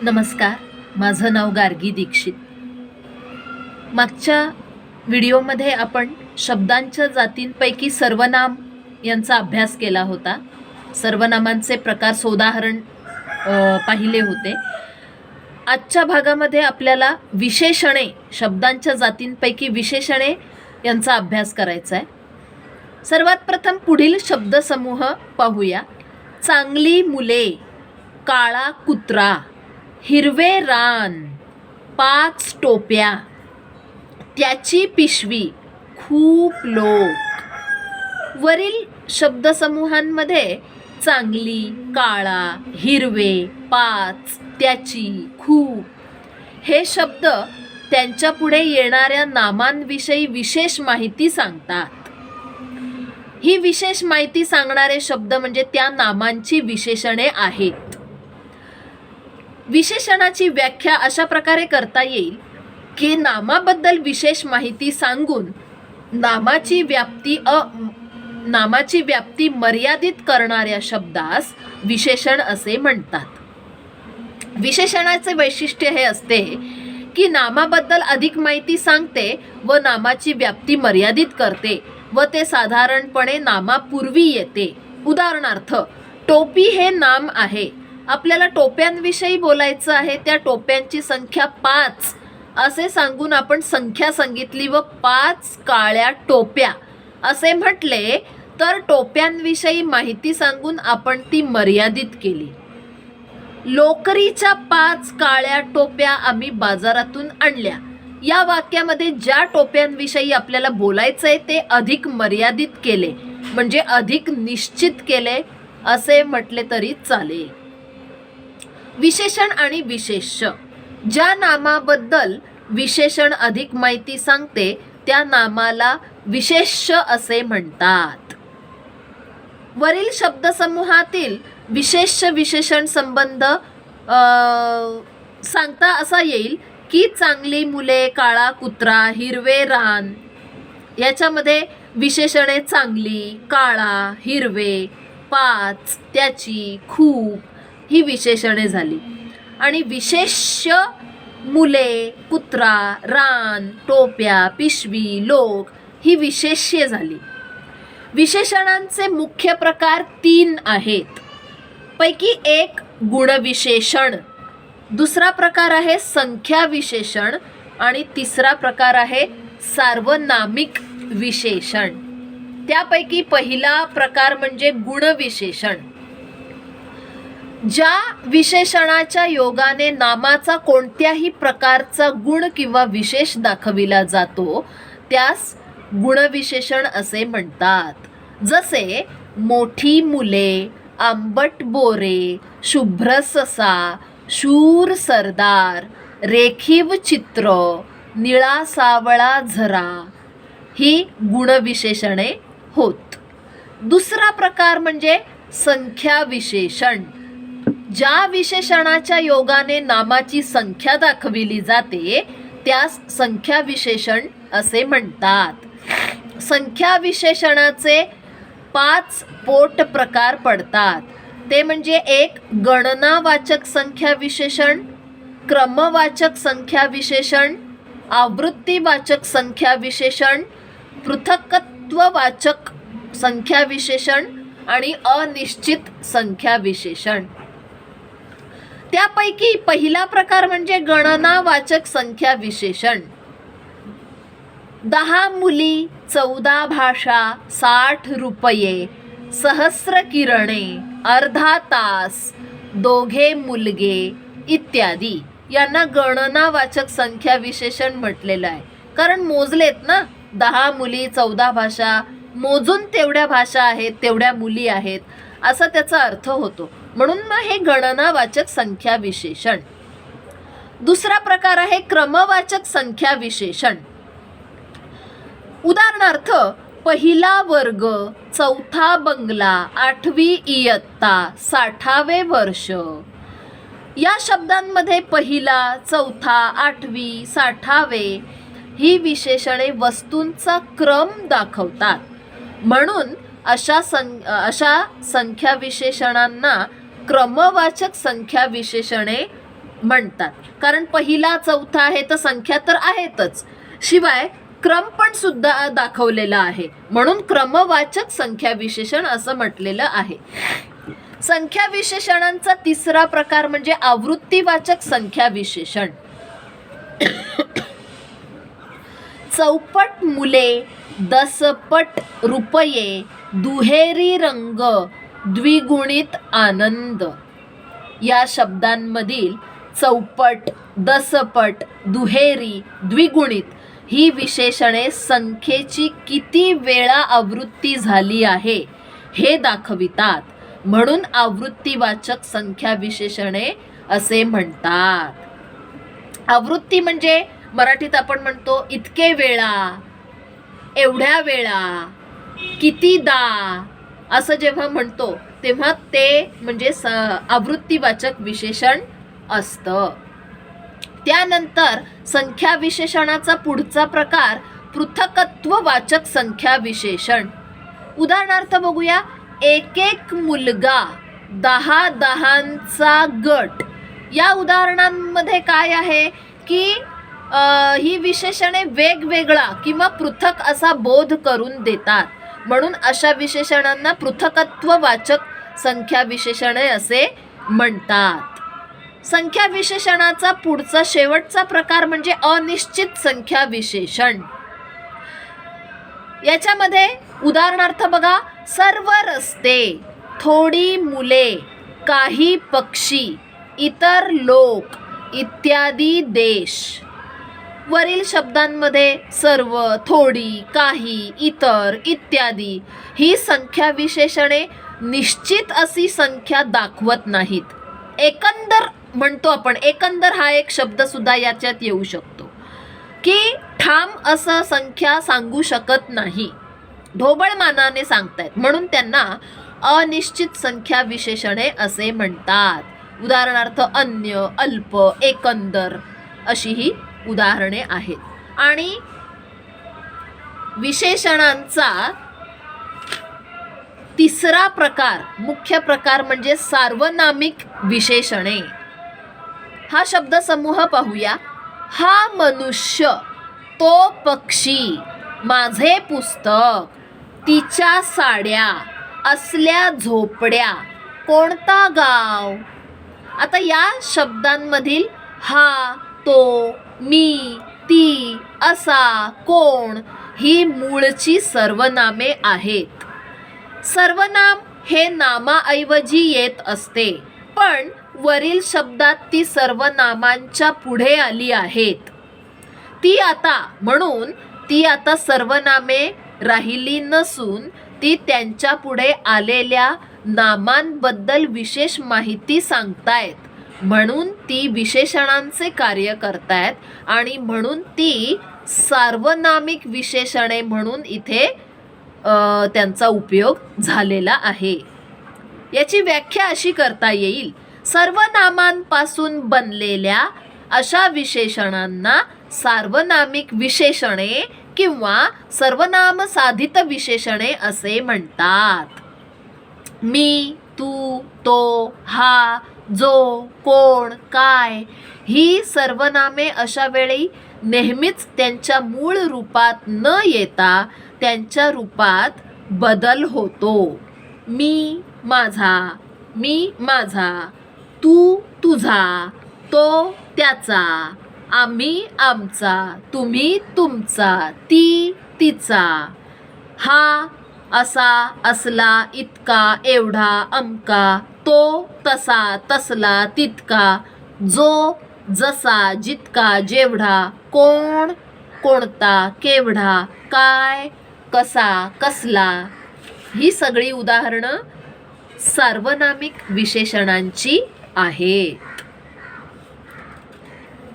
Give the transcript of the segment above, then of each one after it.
नमस्कार, माझं नाव गार्गी दीक्षित. मागच्या व्हिडिओमध्ये आपण शब्दांच्या जातींपैकी सर्वनाम यांचा अभ्यास केला होता. सर्वनामांचे प्रकार सोदाहरण पाहिले होते. आजच्या भागामध्ये आपल्याला विशेषणे, शब्दांच्या जातींपैकी विशेषणे यांचा अभ्यास करायचा आहे. सर्वात प्रथम पुढील शब्दसमूह पाहूया. चांगली मुले, काळा कुत्रा, हिरवे रान, 5 टोप्या, त्याची पिशवी, खूप लोक. वरील शब्दसमूहांमध्ये चांगली, काळा, हिरवे, 5, त्याची, खूप हे शब्द त्यांच्या पुढे येणाऱ्या नामांविषयी विशेष माहिती सांगतात. ही विशेष माहिती सांगणारे शब्द म्हणजे त्या नामांची विशेषणे आहेत. विशेषणाची व्याख्या अशा प्रकारे करता येईल की नामाबद्दल विशेष माहिती सांगून नामाची व्याप्ती मर्यादित करणाऱ्या शब्दास विशेषण असे म्हणतात. विशेषणाचे वैशिष्ट्य हे असते की नामाबद्दल अधिक माहिती सांगते व नामाची व्याप्ती मर्यादित करते व ते साधारणपणे नामापूर्वी येते. उदाहरणार्थ, टोपी हे नाम आहे. आपल्याला टोप्यांविषयी बोलायचं आहे. त्या टोप्यांची संख्या 5 असे सांगून आपण संख्या सांगितली व 5 काळ्या टोप्या असे म्हटले तर टोप्यांविषयी माहिती सांगून आपण ती मर्यादित केली. लोकरीच्या 5 काळ्या टोप्या आम्ही बाजारातून आणल्या. या वाक्यामध्ये ज्या टोप्यांविषयी आपल्याला बोलायचं आहे ते अधिक मर्यादित केले, म्हणजे अधिक निश्चित केले असे म्हटले तरी चालेल. विशेषण आणि विशेष्य. ज्या नामाबद्दल विशेषण अधिक माहिती सांगते त्या नामाला विशेष्य असे म्हणतात. वरील शब्दसमूहातील विशेष्य विशेषण संबंध सांगता असा येईल की चांगली मुले, काळा कुत्रा, हिरवे रान याच्यामध्ये विशेषणे चांगली, काळा, हिरवे, 5, त्याची, खूप ही विशेषणे झाली. आणि विशेष्य मुले, कुत्रा, रान, टोप्या, पिशवी, लोक ही विशेष्ये झाली. विशेषणांचे मुख्य प्रकार 3 आहेत. पैकी एक गुणविशेषण, दुसरा प्रकार आहे संख्या विशेषण आणि तिसरा प्रकार आहे सार्वनामिक विशेषण. त्यापैकी पहिला प्रकार म्हणजे गुणविशेषण. ज्या विशेषणाच्या योगाने नामाचा कोणत्याही प्रकारचा गुण किंवा विशेष दाखविला जातो त्यास गुणविशेषण असे म्हणतात. जसे मोठी मुले, आंबट बोरे, शुभ्र ससा, शूर सरदार, रेखीव चित्र, निळा सावळा झरा ही गुणविशेषणे होत. दुसरा प्रकार म्हणजे संख्या विशेषण. ज्या विशेषणाच्या योगाने नामाची संख्या दाखविली जाते त्यास संख्या विशेषण असे म्हणतात. संख्या विशेषणाचे 5 पोट प्रकार पडतात. ते म्हणजे एक गणनावाचक संख्या विशेषण, क्रमवाचक संख्या विशेषण, आवृत्तीवाचक संख्या विशेषण, पृथक्त्ववाचक संख्या विशेषण आणि अनिश्चित संख्या विशेषण. त्यापैकी पहिला प्रकार म्हणजे गणनावाचक संख्या विशेषण. 10 मुली, 14 भाषा, 60 रुपये, सहस्र किरणे, अर्धा तास, दोघे मुलगे इत्यादी यांना गणनावाचक संख्या विशेषण म्हटलेलं आहे. कारण मोजलेत ना, 10 मुली, 14 भाषा, मोजून तेवढ्या भाषा आहेत, तेवढ्या मुली आहेत असा त्याचा अर्थ होतो. म्हणून मग हे गणनावाचक संख्या विशेषण. दुसरा प्रकार आहे क्रमवाचक संख्या विशेषण. उदाहरणार्थ, पहिला वर्ग, 4था बंगला, 8वी इयत्ता, 60वे वर्ष या शब्दांमध्ये पहिला, 4था, 8वी, 60वे ही विशेषणे वस्तूंचा क्रम दाखवतात. म्हणून अशा संख्या विशेषणांना क्रमवाचक संख्या विशेषणे म्हणतात. कारण पहिला चौथा आहे तर संख्या तर आहेतच, शिवाय क्रम पण सुद्धा दाखवलेला आहे, म्हणून क्रमवाचक संख्या विशेषण असं म्हटलेलं आहे. संख्या विशेषणांचा तिसरा प्रकार म्हणजे आवृत्तीवाचक संख्या विशेषण. चौपट मुले, दसपट रुपये, दुहेरी रंग, द्विगुणित आनंद या शब्दांमधील चौपट, दसपट, दुहेरी, द्विगुणित ही विशेषणे संख्येची किती वेळा आवृत्ती झाली आहे हे दाखवितात, म्हणून आवृत्तीवाचक संख्या विशेषणे असे म्हणतात. आवृत्ती म्हणजे मराठीत आपण म्हणतो इतके वेळा, एवढ्या वेळा, कितीदा असं जेव्हा म्हणतो तेव्हा ते म्हणजे आवृत्तीवाचक विशेषण असतं. त्यानंतर संख्या विशेषणाचा पुढचा प्रकार पृथकत्ववाचक संख्या विशेषण. उदाहरणार्थ बघूया. एक एक मुलगा, 10 10चा गट या उदाहरणांमध्ये काय आहे की ही विशेषणे वेगवेगळा किंवा पृथक असा बोध करून देतात, म्हणून अशा विशेषणांना पृथकत्ववाचक संख्या विशेषणे असे म्हणतात. संख्या विशेषणाचा पुढचा शेवटचा प्रकार म्हणजे अनिश्चित संख्या विशेषण. याच्यामध्ये उदाहरणार्थ बघा. सर्व रस्ते, थोडी मुले, काही पक्षी, इतर लोक इत्यादी देश. वरील शब्दांमध्ये सर्व, थोडी, काही, इतर, इत्यादी ही संख्या विशेषणे निश्चित अशी संख्या दाखवत नाहीत. एकंदर म्हणतो आपण, एकंदर हा एक शब्द सुद्धा याच्यात येऊ शकतो की ठाम असं संख्या सांगू शकत नाही, ढोबळमानाने सांगतायत, म्हणून त्यांना अनिश्चित संख्या विशेषणे असे म्हणतात. उदाहरणार्थ अन्य, अल्प, एकंदर अशी ही उदाहरणे आहेत. आणि विशेषणांचा तिसरा प्रकार, मुख्य प्रकार म्हणजे सार्वनामिक विशेषणे. हा शब्द समूह पाहूया. हा मनुष्य, तो पक्षी, माझे पुस्तक, तिच्या साड्या, असल्या झोपड्या, कोणता गाव. आता या शब्दांमधील हा, तो, मी, ती, असा, कोण ही मूळची सर्वनामे आहेत. सर्वनाम हे नामाऐवजी येत असते, पण वरील शब्दात ती सर्वनामांच्या पुढे आली आहेत. म्हणून ती आता सर्वनामे राहिली नसून ती त्यांच्या पुढे आलेल्या नामांबद्दल विशेष माहिती सांगतायत, म्हणून ती विशेषणांचे कार्य करतायत आणि म्हणून ती सार्वनामिक विशेषणे म्हणून इथे त्यांचा उपयोग झालेला आहे. याची व्याख्या अशी करता येईल. सर्वनामांपासून बनलेल्या अशा विशेषणांना सार्वनामिक विशेषणे किंवा सर्वनाम साधित विशेषणे असे म्हणतात. मी, तू, तो, हा, जो, कोण, काय ही सर्वनामे अशा वेळी नेहमीच त्यांच्या मूळ रूपात न येता त्यांच्या रूपात बदल होतो. मी, माझा, मी, माझा, तू, तुझा, तो, त्याचा, आम्ही, आमचा, तुम्ही, तुमचा, ती, तिचा, हा, असा, असला, इतका, एवढा, अमका, तो, तसा, तसला, तितका, जो, जसा, जितका, जेवढा, कोण, कोणता, केवढा, काय, कसा, कसला ही सगळी उदाहरणं सार्वनामिक विशेषणांची आहेत.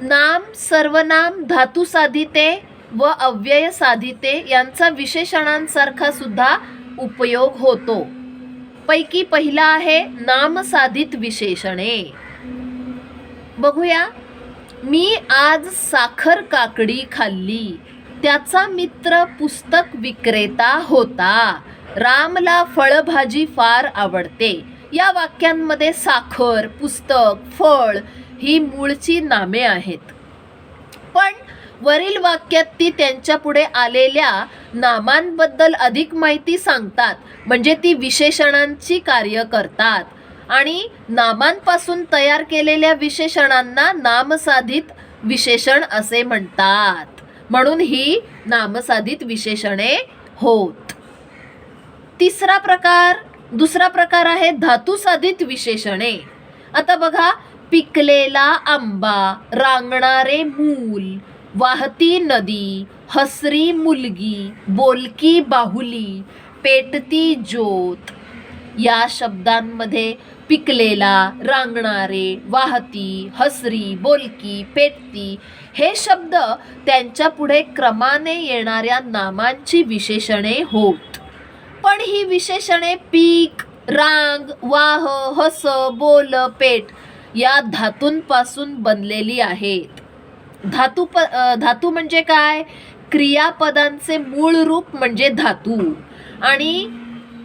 नाम, सर्वनाम, धातू साधिते व अव्यय साधिते यांचा विशेषणांसारखा सुद्धा उपयोग होतो. पैकी पहिला आहे नामसाधित विशेषणे. बघूया. मी आज साखर काकडी खाल्ली. त्याचा मित्र पुस्तक विक्रेता होता. रामला फळभाजी फार आवडते. या वाक्यांमध्ये साखर, पुस्तक, फळ ही मूळची नामे आहेत. पण वरील वाक्यात ती त्यांच्या पुढे आलेल्या नामांबद्दल अधिक माहिती सांगतात, म्हणजे ती विशेषणांची कार्य करतात. आणि नामांपासून तयार केलेल्या विशेषणांना नामसाधित विशेषण असे म्हणतात. म्हणून ही नामसाधित विशेषणे होत. दुसरा प्रकार आहे धातुसाधित विशेषणे. आता बघा, पिकलेला आंबा, रांगणारे मूल, वाहती नदी, हसरी मुलगी, बोलकी बाहुली, पेटती ज्योत या शब्दांमध्ये पिकलेला, रांगणारे, वाहती, हसरी, बोलकी, पेटती हे शब्द त्यांच्या पुढे क्रमाने येणाऱ्या नामांची विशेषणे होत. पण ही विशेषणे पीक, रांग, वाह, हस, बोल, पेट या धातूंपासून बनलेली आहेत. धातू म्हणजे काय? क्रियापदांचे मूळ रूप म्हणजे धातू, आणि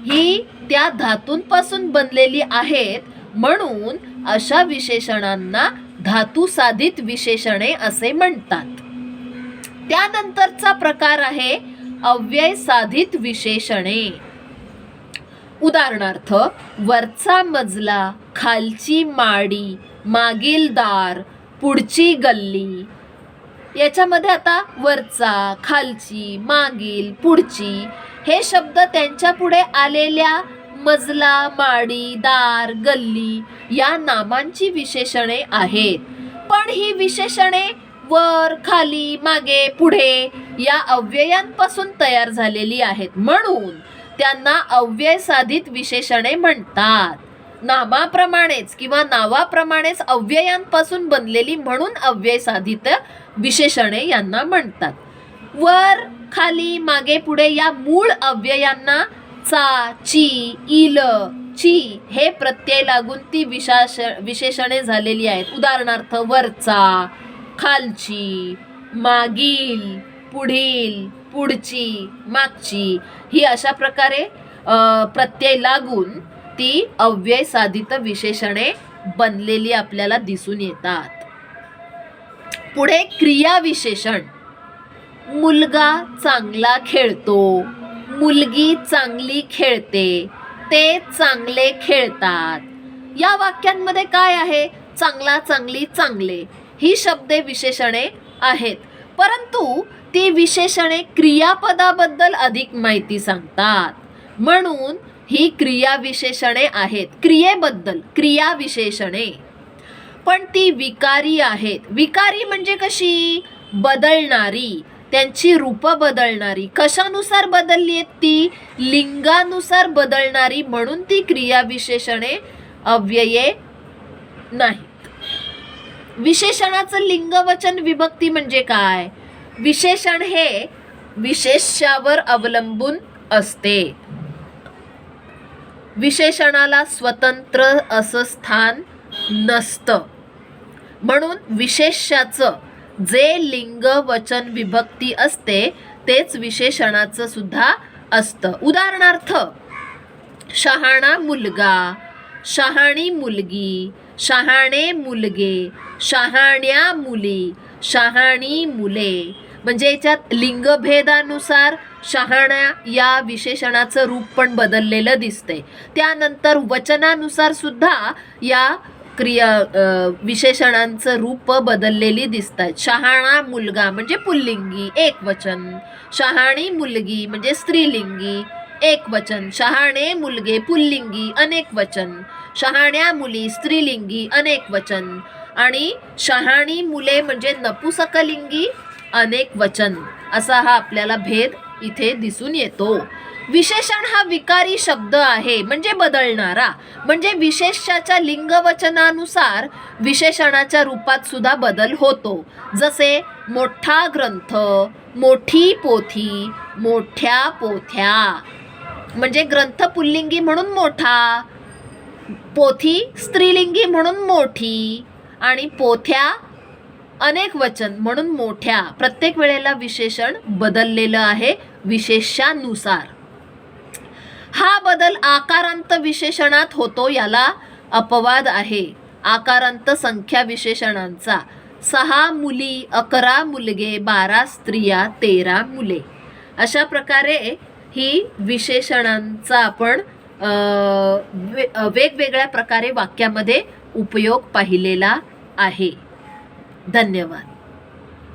ही त्या धातूंपासून बनलेली आहेत. म्हणून अशा विशेषणांना धातुसाधित विशेषणे असे म्हणतात. त्यानंतरचा प्रकार आहे अव्ययसाधित विशेषणे. उदाहरणार्थ, वरचा मजला, खालची माडी, मागील दार, पुढची गल्ली. याच्यामध्ये आता वरचा, खालची, मागील, पुढची हे शब्द त्यांच्या पुढे आलेल्या मजला, माडी, दार, गल्ली या नामांची विशेषणे आहेत. पण ही विशेषणे वर, खाली, मागे, पुढे या अव्ययांपासून तयार झालेली आहेत. म्हणून त्यांना अव्ययसाधित विशेषणे म्हणतात. नामाप्रमाणेच किंवा नावाप्रमाणेच अव्ययांपासून बनलेली म्हणून अव्ययसाधित विशेषणे यांना म्हणतात. वर, खाली, मागे, पुढे या मूळ अव्ययांना चा, ची, इल, ची हे प्रत्यय लागून ती विशेषणे झालेली आहेत. उदाहरणार्थ, वरचा, खालची, मागील, पुढील, पुढची, मागची ही अशा प्रकारे प्रत्यय लागून ती अव्ययसाधित विशेषणे बनलेली आपल्याला दिसून येतात. पुढे क्रियाविशेषण. मुलगा चांगला खेळतो, मुलगी चांगली खेळते, ते चांगले खेळतात. या वाक्यांमध्ये काय आहे? चांगला, चांगली, चांगले ही शब्दे विशेषणे आहेत. परंतु ती विशेषणे क्रियापदाबद्दल अधिक माहिती सांगतात. म्हणून ही क्रियाविशेषणे आहेत. क्रियेबद्दल क्रियाविशेषणे. पण ती विकारी आहेत. विकारी म्हणजे कशी? बदलणारी, त्यांची रूप बदलणारी. कशानुसार बदलली आहेत ती? लिंगानुसार बदलणारी. म्हणून ती क्रियाविशेषणे अव्यये नाहीत. विशेषणाचं लिंग, वचन, विभक्ती म्हणजे काय? विशेषण हे विशेष्यावर अवलंबून असते. विशेषणाला स्वतंत्र असं स्थान नसतं. म्हणून विशेष्याचं जे लिंग, वचन, विभक्ती असते तेच विशेषणाचं सुद्धा असतं. उदाहरणार्थ, शहाणा मुलगा, शहाणी मुलगी, शहाणे मुलगे, शहाण्या मुली, शहाणी मुले. म्हणजे याच्यात लिंगभेदानुसार शहाण्या या विशेषणाचं रूप पण बदललेलं दिसते. त्यानंतर वचनानुसार सुद्धा या विशेषणांचं रूप बदललेली दिसतात. शहाणा मुलगा म्हणजे पुल्लिंगी एक वचन, शहाणी मुलगी म्हणजे स्त्रीलिंगी एक वचन, शहाणे मुलगे पुल्लिंगी अनेक वचन, शहाण्या मुली स्त्रीलिंगी अनेक वचन, आणि शहाणी मुले म्हणजे नपुसकलिंगी अनेक वचन. असा हा आपल्याला भेद इथे दिसून येतो. विशेषण हा विकारी शब्द आहे, म्हणजे बदलणारा. म्हणजे विशेष्याच्या लिंगवचनानुसार विशेषणाच्या रूपात सुद्धा बदल होतो. जसे मोठा ग्रंथ, मोठी पोथी, मोठ्या पोथ्या. म्हणजे ग्रंथ पुल्लिंगी म्हणून मोठा, पोथी स्त्रीलिंगी म्हणून मोठी, आणि पोथ्या अनेक वचन म्हणून मोठ्या. प्रत्येक वेळेला विशेषण बदललेलं आहे विशेष्यानुसार. हा बदल आकारांत विशेषणात होतो, याला अपवाद आहे. आकारांत संख्या विशेषणांचा 6 मुली, 11 मुलगे, 12 स्त्रिया, 13 मुले. अशा प्रकारे ही विशेषणांचा आपण वेगवेगळ्या प्रकारे वाक्यामध्ये उपयोग पाहिलेला आहे. धन्यवाद.